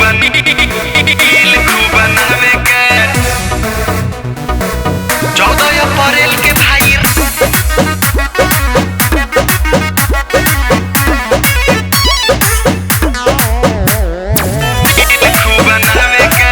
खूब बनावे के 14 अप्रैल के भाई खूब बनावे के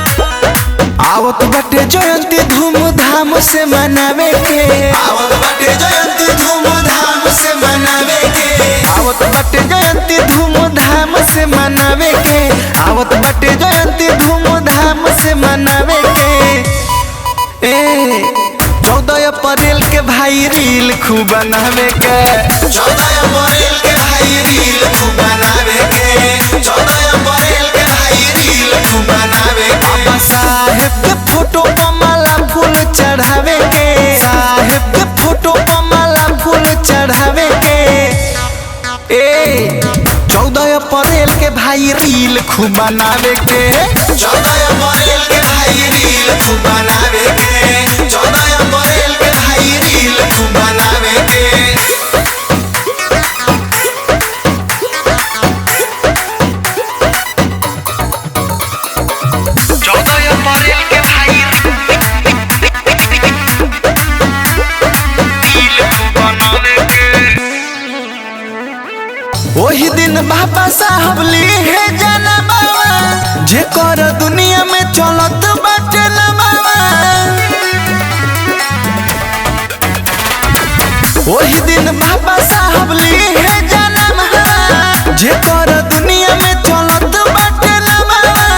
आवत बाटे जयंती धूमधाम से मनावे के आवत बाटे जयंती धूमधाम से मनावे के आवत बाटे जयंती धूमधाम से मनावे के आवत बाटे जयंती धूमधाम से मनावे के 14 अप्रैल के भाई रील खूब बनावे के 14 अप्रैल के भाई रील खूब बनावे के 14 अप्रैल के भाई रील खूब बनावे के बाबा साहेब के फोटो पर माला फूल चढ़ावे के साहेब के फोटो पर माला फूल चढ़ावे के 14 अप्रैल के भाई रील खूब बनावे के 14 अप्रैल के भाई रील खूब बनावे के 14 अप्रैल के भाई रील खूब बनावे के 14 अप्रैल के भाई खूब बनावे के वही दिन बाबा साहब ली है जाना बाबा जे कर दुनिया में चलत बाटे ना बाबा वही दिन बाबा साहब ली है जाना बाबा जे कर दुनिया में चलत बाटे ना बाबा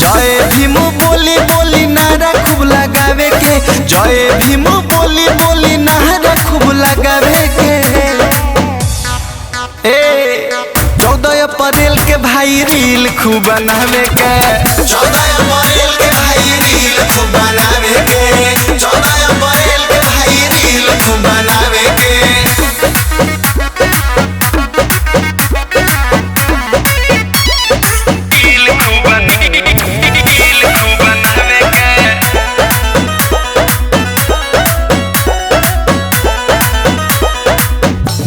जय भीम बोली बोली नारा खूब लगावे के जय भीम बोली बोली नारा खूब लगावे के 14 अप्रैल के भाई रील खूब बनावे के 14 अप्रैल के भाई रील खूब बनावे के 14 अप्रैल के भाई रील खूब बनावे के खूब बनावे के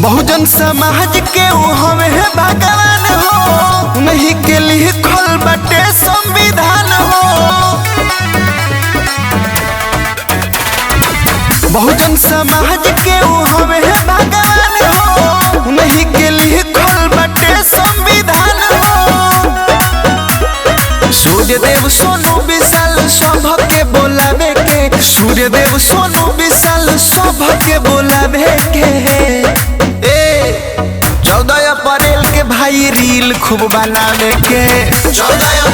बहुजन समाज के वो हमें है भगवान हो नहीं के लिए खोल बटे संविधान हो बहुजन समाज के वो हमें है भगवान हो नहीं के लिए खोल बटे संविधान हो सूर्यदेव सोनू विशाल सभ के बोलावे के सूर्यदेव सोनू विशाल सभ के बोलावे के 14 अप्रैल के भाई रील खूब बनावे के 14